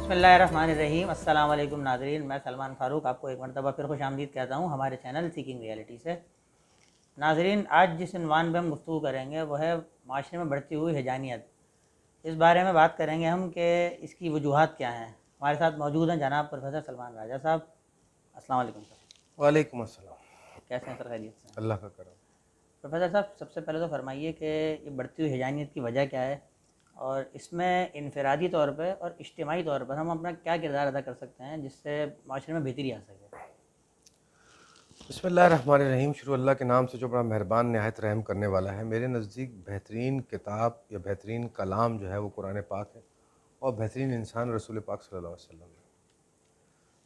बिस्मिल्लाहिर्रहमानिर्रहीम। अस्सलाम वालेकुम नाज़रीन, मैं सलमान फ़ारूक आपको एक मरतबा फिर खुश आमदीद कहता हूँ हमारे चैनल सीकिंग रियलिटी से। नाज़रीन, आज जिस उन्वान पर हम गुफ्तगू करेंगे वो है माशरे में बढ़ती हुई हिजानियत। इस बारे में बात करेंगे हम कि इसकी वजूहात क्या हैं। हमारे साथ मौजूद हैं जनाब प्रोफेसर सलमान राजा साहब। अस्सलाम वालेकुम सर। वालेकुम अस्सलाम। कैसे हैं सर? खैरियत से हैं? अल्लाह का करम। प्रोफेसर साहब, सबसे पहले तो फरमाइए कि ये बढ़ती हुई हिजानियत की वजह क्या है, और इसमें इनफरादी तौर पे और इज्तिमाई तौर पर हम अपना क्या किरदार अदा कर सकते हैं जिससे माशरे में बेहतरी आ सके। बिस्मिल्लाहिर्रहमानिर्रहीम। शुरू अल्लाह के नाम से जो बड़ा मेहरबान नहायत रहम करने वाला है। मेरे नज़दीक बेहतरीन किताब या बेहतरीन कलाम जो है वो कुरान पाक है, और बेहतरीन इंसान रसूल पाक सल्लल्लाहु अलैहि वसल्लम है।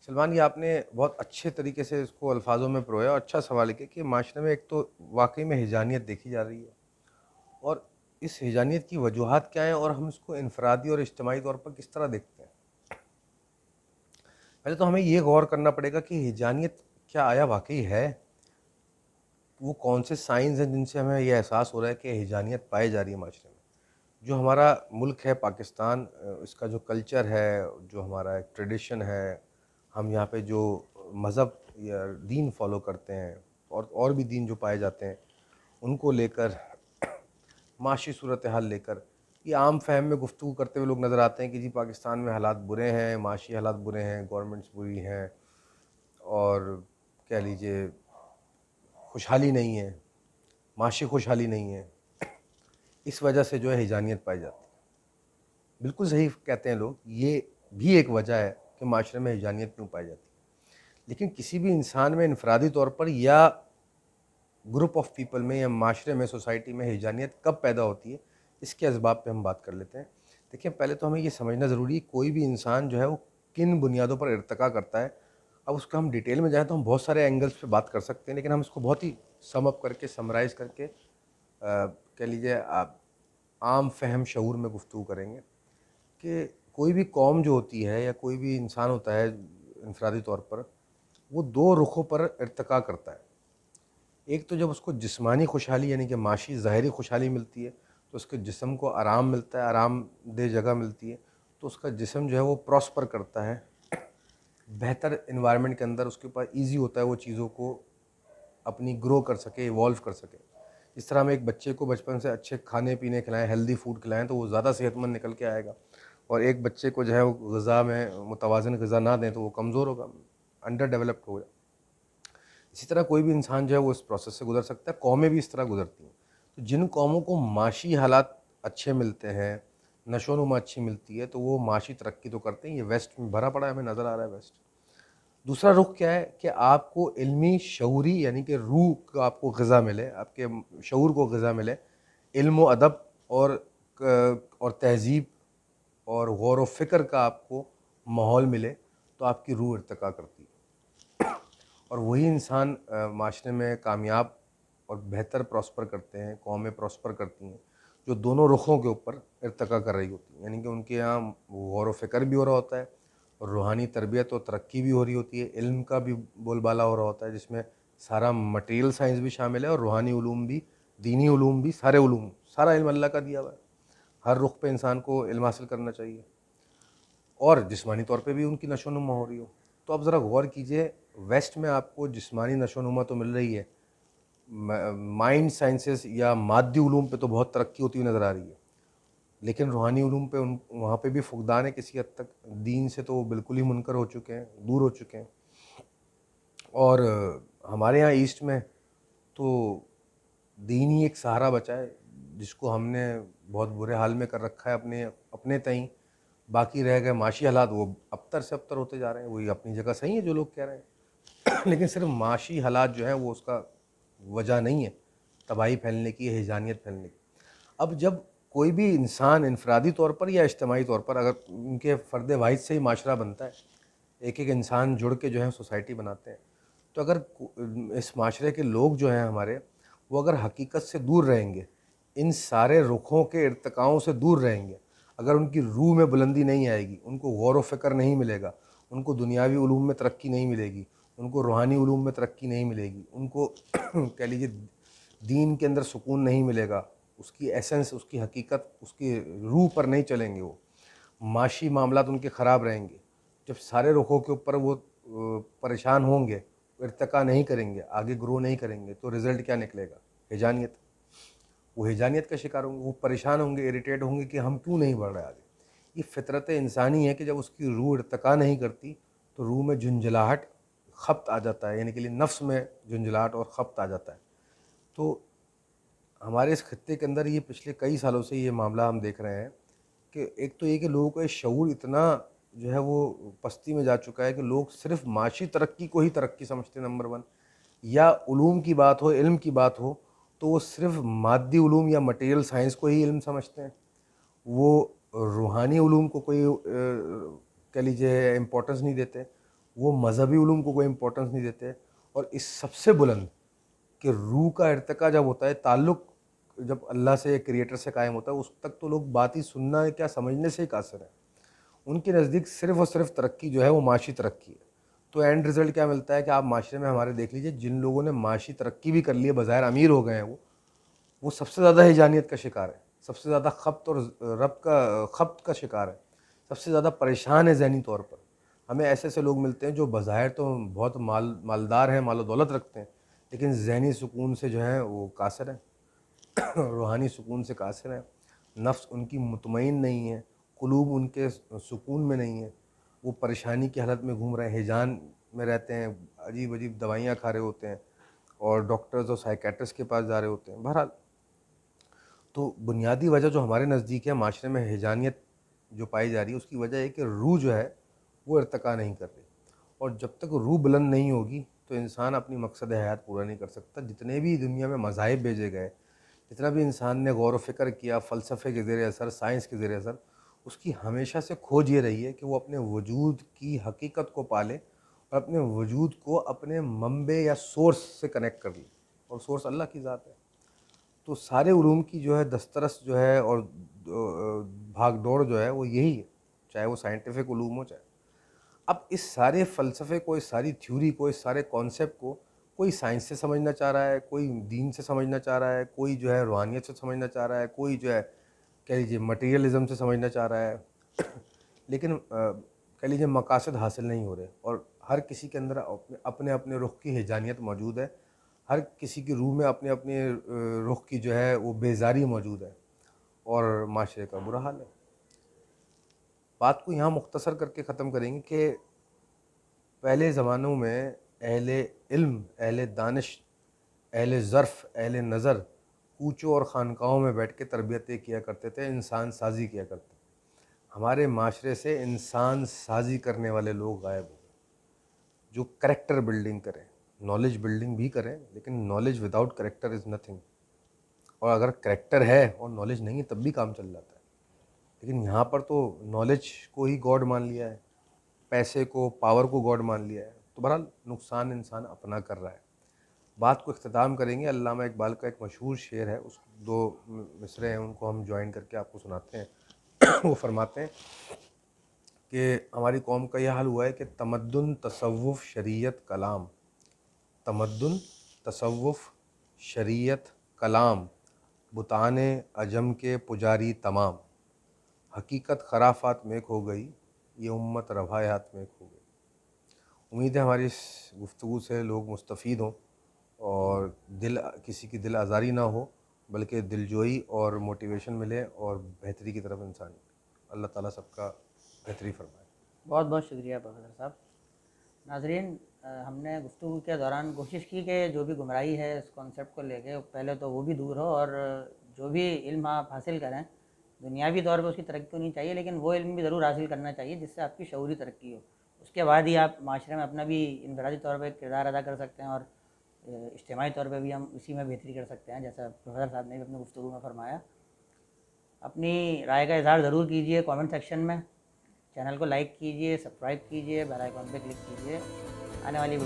सलमान, ये आपने बहुत अच्छे तरीके से इसको अल्फाजों में परोया और अच्छा सवाल किया कि माशरे में एक तो वाकई में हिजानियत देखी जा रही है, और इस हिजानियत की वजूहात क्या हैं और हम इसको इनफरादी और इज्तिमाई तौर पर किस तरह देखते हैं। पहले तो हमें ये गौर करना पड़ेगा कि हिजानियत क्या आया वाकई है। वो कौन से साइंस हैं जिनसे हमें यह एहसास हो रहा है कि हिजानियत पाई जा रही है माशरे में। जो हमारा मुल्क है पाकिस्तान, इसका जो कल्चर है, जो हमारा एक ट्रेडिशन है, हम यहाँ पे जो मज़हब या दीन फॉलो करते हैं और भी दीन जो पाए जाते हैं, उनको लेकर माशी सूरत हाल लेकर ये आम फहम में गुफ्तगू करते हुए लोग नज़र आते हैं कि जी पाकिस्तान में हालात बुरे हैं, माशी हालात बुरे हैं, गवर्नमेंट्स बुरी हैं, और कह लीजिए खुशहाली नहीं है, माशी खुशहाली नहीं है। इस वजह से जो है हिजानियत पाई जाती है। बिल्कुल सही कहते हैं लोग, ये भी एक वजह है कि माशरे में हिजानियत क्यों पाई जाती है। लेकिन किसी भी इंसान में इनफरादी तौर पर या ग्रुप ऑफ पीपल में या माशरे में, सोसाइटी में हिजानियत कब पैदा होती है, इसके असबाब पे हम बात कर लेते हैं। देखिए, पहले तो हमें ये समझना ज़रूरी है कोई भी इंसान जो है वो किन बुनियादों पर इर्तिका करता है। अब उसका हम डिटेल में जाएँ तो हम बहुत सारे एंगल्स पे बात कर सकते हैं, लेकिन हम इसको बहुत ही सम अप करके, समराइज़ करके कह लीजिए आप आम फहम शऊर में गुफ्तगू करेंगे कि कोई भी कौम जो होती है या कोई भी इंसान होता है इनफरादी तौर पर, वो दो रुखों पर इर्तिका करता है। एक तो जब उसको जिस्मानी खुशहाली यानी कि माशी ज़ाहिरी खुशहाली मिलती है तो उसके जिस्म को आराम मिलता है, आरामदेह जगह मिलती है, तो उसका जिस्म जो है वो प्रॉस्पर करता है, बेहतर इन्वायरमेंट के अंदर उसके ऊपर ईजी होता है वो चीज़ों को अपनी ग्रो कर सके, इवॉल्व कर सके। इस तरह हम एक बच्चे को बचपन से अच्छे खाने पीने खिलाएं, हेल्दी फूड खिलाएं, तो वो ज़्यादा सेहतमंद निकल के आएगा। और एक बच्चे को जो है वो ग़िज़ा में मुतवाज़िन ग़िज़ा ना दें तो वो कमज़ोर होगा, अंडर डेवलप्ड होगा। इसी तरह कोई भी इंसान जो है वो इस प्रोसेस से गुजर सकता है, कौमें भी इस तरह गुजरती हैं। तो जिन कौमों को माशी हालात अच्छे मिलते हैं, नशोनुमा अच्छी मिलती है, तो वो माशी तरक्की तो करते हैं। ये वेस्ट में भरा पड़ा है, हमें नज़र आ रहा है वेस्ट। दूसरा रुख क्या है कि आपको इल्मी शऊरी यानी कि रूह को आपको ग़िज़ा मिले, आपके शऊर को ग़िज़ा मिले, इल्म व अदब और तहज़ीब और गौर व फ़िक्र का आपको माहौल मिले, तो आपकी रूह इर्तिका करती है। और वही इंसान माशरे में कामयाब और बेहतर प्रॉस्पर करते हैं, कौमें प्रॉस्पर करती हैं जो दोनों रुखों के ऊपर इर्तिका कर रही होती हैं। यानी कि उनके यहाँ गौर व फ़िक्र भी हो रहा होता है, और रूहानी तरबियत और तरक्की भी हो रही होती है, इल्म का भी बोलबाला हो रहा होता है, जिसमें सारा मटेरियल साइंस भी शामिल है और रूहानी उलूम भी, दीनी उलूम भी, सारे उलूम, सारा इल्म अल्लाह का दिया हुआ है। हर रुख पे इंसान को इल्म हासिल करना चाहिए, और जिस्मानी तौर पे भी उनकी नशोनुमा हो रही हो। तो आप ज़रा गौर कीजिए, वेस्ट में आपको जिस्मानी नशोनुमा तो मिल रही है, माइंड साइंसेस या मादी उलूम पे तो बहुत तरक्की होती हुई नज़र आ रही है, लेकिन रूहानी उलूम पे वहाँ पे भी फुकदान है किसी हद तक। दीन से तो वो बिल्कुल ही मुनकर हो चुके हैं, दूर हो चुके हैं। और हमारे यहाँ ईस्ट में तो दीन ही एक सहारा बचा है, जिसको हमने बहुत बुरे हाल में कर रखा है अपने अपने तईं। बाकी रह गए माशी हालात, वो अबतर से अबतर होते जा रहे हैं। वही अपनी जगह सही है जो लोग कह रहे हैं लेकिन सिर्फ माशी हालात जो है वो उसका वजह नहीं है तबाही फैलने की, हिजानियत फैलने की। अब जब कोई भी इंसान इनफरादी तौर पर या इज्तिमाई तौर पर, अगर उनके फ़र्द वाहिद से ही माशरा बनता है, एक एक इंसान जुड़ के जो है सोसाइटी बनाते हैं, तो अगर इस माशरे के लोग जो हैं हमारे, वो अगर हकीकत से दूर रहेंगे, इन सारे रुखों के इर्तिकाओं से दूर रहेंगे, अगर उनकी रूह में बुलंदी नहीं आएगी, उनको गौर व फ़िक्र नहीं मिलेगा, उनको दुनियावी उलूम में तरक्की नहीं मिलेगी, उनको रूहानी उलूम में तरक्की नहीं मिलेगी, उनको कह लीजिए दीन के अंदर सुकून नहीं मिलेगा, उसकी एसेंस, उसकी हकीकत, उसकी रूह पर नहीं चलेंगे معاشی معاملات ان کے خراب رہیں گے، جب سارے رخوں کے اوپر وہ پریشان ہوں گے، ارتقا نہیں کریں گے، آگے گرو نہیں کریں گے، تو رزلٹ کیا نکلے گا؟ ہجانیت۔ وہ ہجانیت کا شکار ہوں گے، وہ پریشان ہوں گے، اریٹیٹ ہوں گے کہ ہم کیوں نہیں بڑھ رہے آگے۔ یہ فطرت انسانی ہے کہ جب اس کی روح ارتقا نہیں کرتی تو روح میں جھنجھلاہٹ، خبط آ جاتا ہے، یعنی کہ نفس میں جھنجھلاہٹ اور خبط آ جاتا ہے۔ تو ہمارے اس خطے کے اندر یہ پچھلے کئی سالوں سے یہ معاملہ ہم دیکھ رہے ہیں کہ ایک تو یہ کہ لوگوں کا شعور اتنا جو ہے وہ پستی میں جا چکا ہے کہ لوگ صرف معاشی ترقی کو ہی ترقی سمجھتے ہیں، نمبر ون، یا علوم کی بات ہو، علم کی بات ہو تو وہ صرف مادی علوم یا مٹیریل سائنس کو ہی علم سمجھتے ہیں، وہ روحانی علوم کو کوئی کہہ لیجیے امپورٹنس نہیں دیتے، وہ مذہبی علوم کو کوئی امپورٹنس نہیں دیتے، اور اس سب سے بلند کہ روح کا ارتقا جب ہوتا ہے، تعلق جب اللہ سے، کریٹر سے قائم ہوتا ہے، اس تک تو لوگ بات ہی سننا ہے کیا سمجھنے سے ہی قاصر ہیں۔ ان کے نزدیک صرف اور صرف ترقی جو ہے وہ معاشی ترقی ہے۔ تو اینڈ رزلٹ کیا ملتا ہے کہ آپ معاشرے میں ہمارے دیکھ لیجئے، جن لوگوں نے معاشی ترقی بھی کر لی ہے، بظاہر امیر ہو گئے ہیں، وہ سب سے زیادہ ہجانیت کا شکار ہے، سب سے زیادہ خبط اور خبط کا شکار ہے، سب سے زیادہ پریشان ہے ذہنی طور پر۔ ہمیں ایسے ایسے لوگ ملتے ہیں جو بظاہر تو بہت مالدار ہیں، مال و دولت رکھتے ہیں، لیکن ذہنی سکون سے جو ہیں وہ قاصر ہیں، روحانی سکون سے قاصر ہیں، نفس ان کی مطمئن نہیں ہے، قلوب ان کے سکون میں نہیں ہے، وہ پریشانی کی حالت میں گھوم رہے ہیں، ہیجان میں رہتے ہیں، عجیب عجیب دوائیاں کھا رہے ہوتے ہیں اور ڈاکٹرز اور سائیکیٹرسٹ کے پاس جا رہے ہوتے ہیں۔ بہرحال تو بنیادی وجہ جو ہمارے نزدیک ہے معاشرے میں ہجانیت جو پائی جا رہی ہے، اس کی وجہ ہے کہ روح جو ہے وہ ارتقا نہیں کر رہی، اور جب تک روح بلند نہیں ہوگی تو انسان اپنی مقصد حیات پورا نہیں کر سکتا۔ جتنے بھی دنیا میں مذاہب بھیجے گئے، جتنا بھی انسان نے غور و فکر کیا فلسفے کے زیر اثر، سائنس کے زیر اثر، اس کی ہمیشہ سے کھوج یہ رہی ہے کہ وہ اپنے وجود کی حقیقت کو پالے اور اپنے وجود کو اپنے منبع یا سورس سے کنیکٹ کر لے، اور سورس اللہ کی ذات ہے۔ تو سارے علوم کی جو ہے دسترس جو ہے اور بھاگ دوڑ جو ہے وہ یہی ہے، چاہے وہ سائنٹیفک علوم ہو چاہے۔ اب اس سارے فلسفے کو، اس ساری تھیوری کو، اس سارے کانسیپٹ کو کوئی سائنس سے سمجھنا چاہ رہا ہے، کوئی دین سے سمجھنا چاہ رہا ہے، کوئی جو ہے روحانیت سے سمجھنا چاہ رہا ہے، کوئی جو ہے کہہ لیجیے مٹیریلزم سے سمجھنا چاہ رہا ہے، لیکن کہہ لیجیے مقاصد حاصل نہیں ہو رہے، اور ہر کسی کے اندر اپنے اپنے رخ کی ہجانیت موجود ہے، ہر کسی کی روح میں اپنے اپنے رخ کی جو ہے وہ بیزاری موجود ہے، اور معاشرے کا برا حال ہے۔ بات کو یہاں مختصر کر کے ختم کریں گے کہ پہلے زمانوں میں اہل علم، اہل دانش، اہل ظرف، اہل نظر کوچوں اور خانقاہوں میں بیٹھ کے تربیتیں کیا کرتے تھے، انسان سازی کیا کرتے تھے۔ ہمارے معاشرے سے انسان سازی کرنے والے لوگ غائب ہو گئے، جو کریکٹر بلڈنگ کریں، نالج بلڈنگ بھی کریں، لیکن knowledge without character is nothing, اور اگر کریکٹر ہے اور نالج نہیں ہے تب بھی کام چل جاتا ہے۔ لیکن یہاں پر تو نالج کو ہی گاڈ مان لیا ہے، پیسے کو، پاور کو گاڈ مان لیا ہے، تو بہرحال نقصان انسان اپنا کر رہا ہے۔ بات کو اختتام کریں گے، علامہ اقبال کا ایک مشہور شعر ہے، اس 2 مصرے ہیں، ان کو ہم جوائن کر کے آپ کو سناتے ہیں۔ وہ فرماتے ہیں کہ ہماری قوم کا یہ حال ہوا ہے کہ تمدن، تصوف، شریعت، کلام، تمدن، تصوف، شریعت، کلام، بتان عجم کے پجاری تمام، حقیقت خرافات میں کھو گئی، یہ امت روایات میں کھو گئی۔ امید ہے ہماری اس گفتگو سے لوگ مستفید ہوں اور کسی کی دل آزاری نہ ہو، بلکہ دلجوئی اور موٹیویشن ملے اور بہتری کی طرف انسان۔ اللہ تعالیٰ سب کا بہتری فرمائے۔ بہت بہت شکریہ پروفیسر صاحب۔ ناظرین، ہم نے گفتگو کے دوران کوشش کی کہ جو بھی گمراہی ہے اس کانسیپٹ کو لے کے، پہلے تو وہ بھی دور ہو، اور جو بھی علم آپ حاصل کریں دنیاوی طور پہ اس کی ترقی ہونی چاہیے، لیکن وہ علم بھی ضرور حاصل کرنا چاہیے جس سے آپ کی شعوری ترقی ہو۔ اس کے بعد ہی آپ معاشرے میں اپنا بھی انفرادی طور پہ کردار ادا کر سکتے ہیں، اور اجتماعی طور پہ بھی ہم اسی میں بہتری کر سکتے ہیں، جیسا پروفیسر صاحب نے بھی اپنے گفتگو میں فرمایا۔ اپنی رائے کا اظہار ضرور کیجیے کامنٹ سیکشن میں، چینل کو لائک کیجیے، سبسکرائب کیجیے، بیل آئیکن پہ کلک کیجیے۔ آنے والی